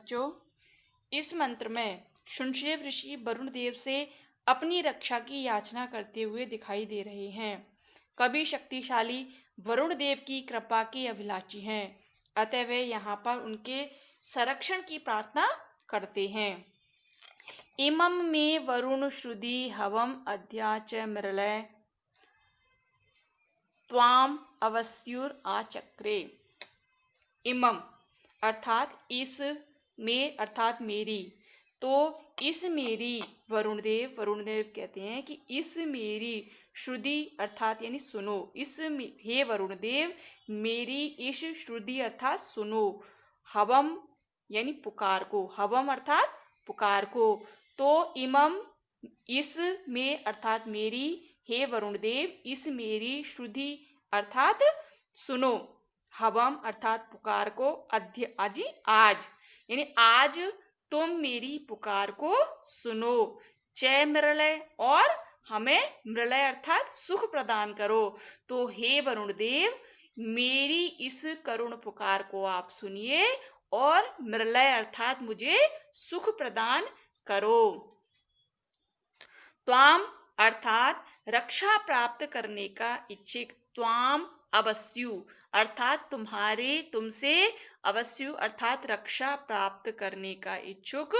बच्चों, इस मंत्र में शुनशेव ऋषि वरुण देव से अपनी रक्षा की याचना करते हुए दिखाई दे रहे हैं। कवि शक्तिशाली वरुण देव की कृपा के अभिलाषी हैं, अतः वे यहाँ पर उनके संरक्षण की प्रार्थना करते हैं। इमं मे वरुण श्रुधि हवम अद्या च मृलय त्वाम अवस्युर आचक्रे। इमम अर्थात इस, में अर्थात मेरी, तो इस मेरी वरुण देव कहते हैं कि इस मेरी श्रुति अर्थात यानी सुनो, इस हे वरुण देव मेरी इस श्रुति अर्थात सुनो, हवम यानी पुकार को, हवम अर्थात पुकार को, तो इमम इस में अर्थात मेरी, हे वरुण देव इस मेरी श्रुति अर्थात सुनो, हवम अर्थात पुकार को, अद्य अजी आज यानी आज तुम मेरी पुकार को सुनो, चय मृलय और हमें मृलय अर्थात सुख प्रदान करो। तो हे वरुण देव मेरी इस करुण पुकार को आप सुनिए और मृलय अर्थात मुझे सुख प्रदान करो। त्वाम अर्थात रक्षा प्राप्त करने का इच्छुक, त्वाम अवस्यु अर्थात तुम्हारे, तुमसे, अवस्यु अर्थात रक्षा प्राप्त करने का इच्छुक,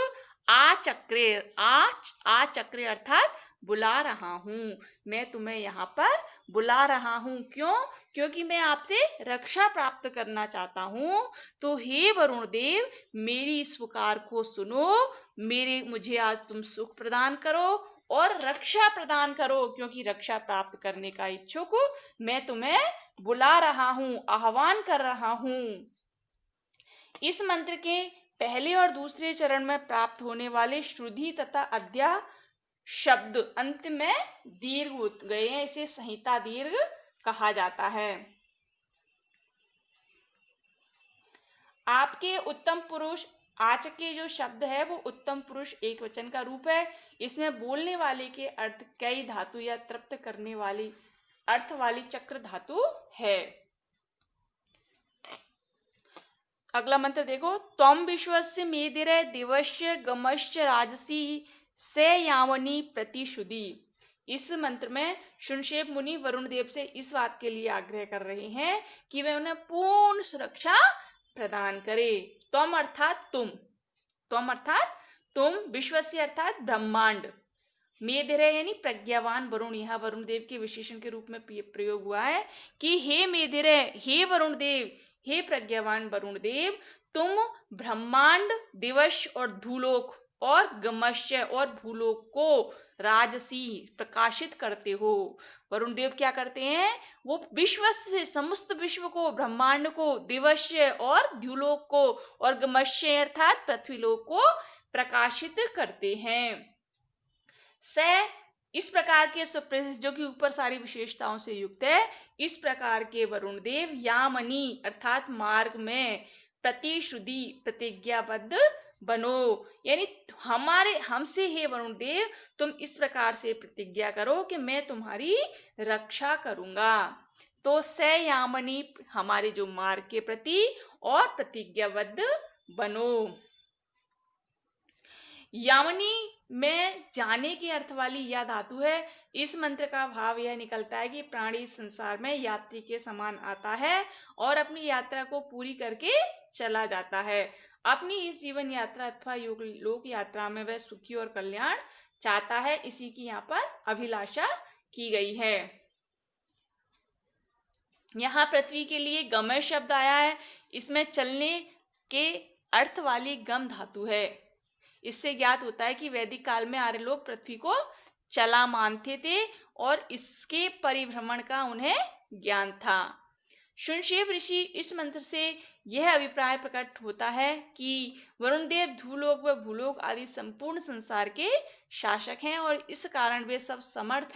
आचक्रे आचक्रे अर्थात बुला रहा हूँ, मैं तुम्हें यहाँ पर बुला रहा हूँ। क्यों? क्योंकि मैं आपसे रक्षा प्राप्त करना चाहता हूँ। तो हे वरुण देव मेरी इस पुकार को सुनो, मुझे आज तुम सुख प्रदान करो और रक्षा प्रदान करो, क्योंकि रक्षा प्राप्त करने का इच्छुक मैं तुम्हें बुला रहा हूं, आह्वान कर रहा हूं। इस मंत्र के पहले और दूसरे चरण में प्राप्त होने वाले श्रुधि तथा अद्या शब्द अंत में दीर्घ गए हैं, इसे संहिता दीर्घ कहा जाता है। आपके उत्तम पुरुष आज के जो शब्द है वो उत्तम पुरुष एक वचन का रूप है। इसमें बोलने वाले के अर्थ कई धातु या तृप्त करने वाली अर्थ वाली चक्र धातु है। अगला मंत्र देखो, त्वं विश्वस्य मेदिरे दिवस्य गमश्च राजसी से यावनी प्रतिशुद्धि। इस मंत्र में शुनशेव मुनि वरुण देव से इस बात के लिए आग्रह कर रहे हैं कि वे उन्हें पूर्ण सुरक्षा प्रदान करे। त्वम अर्थात तुम, त्वम अर्थात तुम, विश्वस्य अर्थात ब्रह्मांड, मेधिरे यानी प्रज्ञावान वरुण, यह वरुण देव के विशेषण के रूप में प्रयोग हुआ है कि हे मेधिरे, हे वरुण देव, हे प्रज्ञावान वरुण देव, तुम ब्रह्मांड, दिवस और धूलोक और गमश्य और भूलोक को राजसी प्रकाशित करते हो। वरुण देव क्या करते हैं? वो विश्व से, समस्त विश्व को, ब्रह्मांड को, दिवस्य और द्युलोक को और गमश्य अर्थात पृथ्वीलोक को प्रकाशित करते हैं। से इस प्रकार के सुप्रसिद्ध, जो कि ऊपर सारी विशेषताओं से युक्त है, इस प्रकार के वरुण देव यामनी अर्थात मार्ग में, प्रतिश्रुति प्रतिज्ञाबद्ध बनो, यानी हमसे हे वरुण देव तुम इस प्रकार से प्रतिज्ञा करो कि मैं तुम्हारी रक्षा करूंगा। तो से यामनी हमारे जो मार्ग के प्रति और प्रतिज्ञाबद्ध बनो। यामनी में जाने के अर्थ वाली यह धातु है। इस मंत्र का भाव यह निकलता है कि प्राणी संसार में यात्री के समान आता है और अपनी यात्रा को पूरी करके चला जाता है। अपनी इस जीवन यात्रा अथवा लोक यात्रा में वह सुखी और कल्याण चाहता है, इसी की यहाँ पर अभिलाषा की गई है। यहाँ पृथ्वी के लिए गमय शब्द आया है, इसमें चलने के अर्थ वाली गम धातु है। इससे ज्ञात होता है कि वैदिक काल में आर्य लोग पृथ्वी को चला मानते थे और इसके परिभ्रमण का उन्हें ज्ञान था। शुनशेव ऋषि इस मंत्र से यह अभिप्राय प्रकट होता है कि वरुण देव धूलोक व भूलोक आदि संपूर्ण संसार के शासक हैं और इस कारण वे सब समर्थ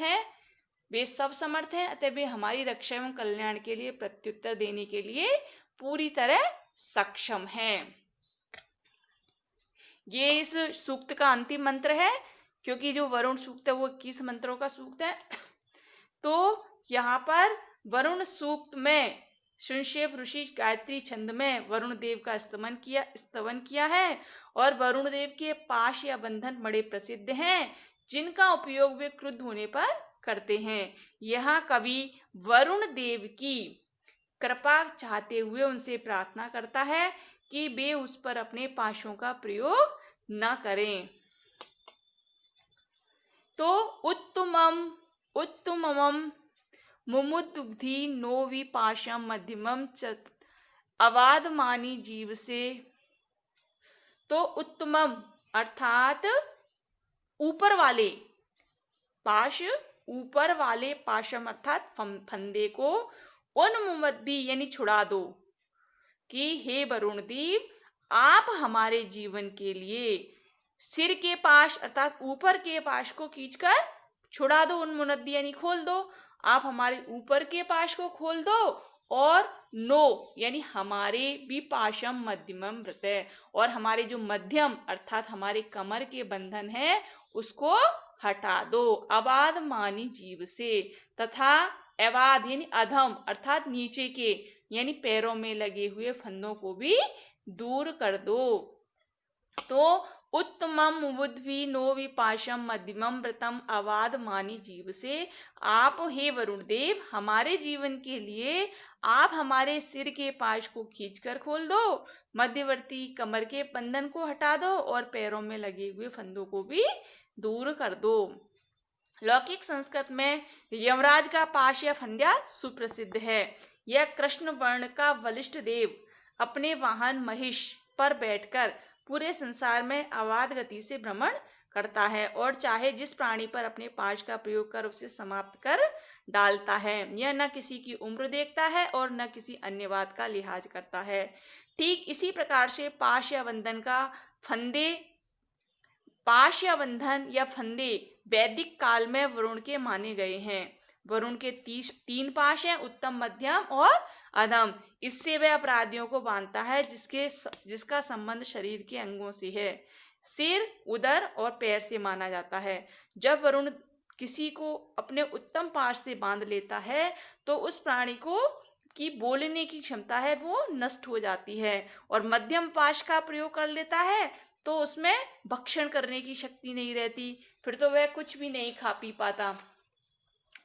हैं, अतः वे हमारी रक्षा एवं कल्याण के लिए प्रत्युत्तर देने के लिए पूरी तरह सक्षम हैं। ये इस सूक्त का अंतिम मंत्र है, क्योंकि जो वरुण सूक्त है वो 21 मंत्रों का सूक्त है। तो यहाँ पर वरुण सूक्त में सुनशेप ऋषि गायत्री छंद में वरुण देव का स्तवन किया है और वरुण देव के पाश या बंधन बड़े प्रसिद्ध हैं, जिनका उपयोग वे क्रुद्ध होने पर करते हैं। यह कवि वरुण देव की कृपा चाहते हुए उनसे प्रार्थना करता है कि वे उस पर अपने पाशों का प्रयोग न करें। तो उत्तमम उत्तमम मुमुदुग्धि नो विपाशम मध्यमम च अवादमानी जीव से। तो उत्तमम अर्थात ऊपर वाले पाश, ऊपर वाले पाशम अर्थात फंदे को उन्मुमद्दि यानी छुड़ा दो कि हे वरुण देव, आप हमारे जीवन के लिए सिर के पाश अर्थात ऊपर के पाश को खींचकर छुड़ा दो, उन्मुनद्दि यानी खोल दो। आप हमारे ऊपर के पाश को खोल दो और नो यानी हमारे भी पाशम मध्यमम व्रत, और हमारे जो मध्यम अर्थात हमारे कमर के बंधन है उसको हटा दो अबाध मानी जीव से, तथा अबाध यानी अधम अर्थात नीचे के यानी पैरों में लगे हुए फंदों को भी दूर कर दो। तो उत्तमम मुमुद्भि नो विपाशम मध्यमम व्रतम अवाद मानी जीव से, आप हे वरुण देव हमारे जीवन के लिए आप हमारे सिर के पाश को खींचकर खोल दो, मध्यवर्ती कमर के बंधन को हटा दो और पैरों में लगे हुए फंदों को भी दूर कर दो। लौकिक संस्कृत में यमराज का पाश या फंद्या सुप्रसिद्ध है। यह कृष्ण वर्ण का वलिष्ठ देव अपने वाहन महिष पर बैठकर पूरे संसार में अवाध गति से भ्रमण करता है और चाहे जिस प्राणी पर अपने पाश का प्रयोग कर उसे समाप्त कर डालता है। यह न किसी की उम्र देखता है और न किसी अन्य बात का लिहाज करता है। ठीक इसी प्रकार से पाश या बंधन या फंदे वैदिक काल में वरुण के माने गए हैं। वरुण के 3 पाश हैं, उत्तम, मध्यम और अधम। इससे वह अपराधियों को बांधता है जिसका संबंध शरीर के अंगों से है। सिर, उदर और पैर से माना जाता है। जब वरुण किसी को अपने उत्तम पाश से बांध लेता है तो उस प्राणी को की बोलने की क्षमता है वो नष्ट हो जाती है, और मध्यम पाश का प्रयोग कर लेता है तो उसमें भक्षण करने की शक्ति नहीं रहती, फिर तो वह कुछ भी नहीं खा पी पाता,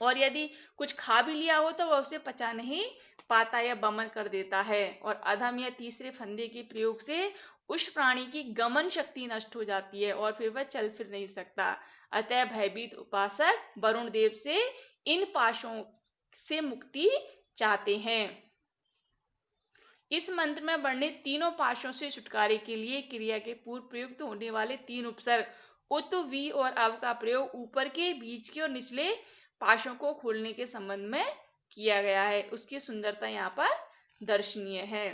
और यदि कुछ खा भी लिया हो तो वह उसे पचा नहीं पाता या बमन कर देता है। और अधम या तीसरे फंदे के प्रयोग से उस प्राणी की गमन शक्ति नष्ट हो जाती है और फिर वह चल फिर नहीं सकता। अतः भयभीत उपासक वरुण देव से इन पाशों से मुक्ति चाहते हैं। इस मंत्र में वर्णित तीनों पाशों से छुटकारे के लिए क्रिया के पूर्व प्रयुक्त होने वाले 3 उपसर्ग उत, वी और अव का प्रयोग ऊपर के, बीच के और निचले पाशों को खोलने के संबंध में किया गया है। उसकी सुंदरता यहाँ पर दर्शनीय है।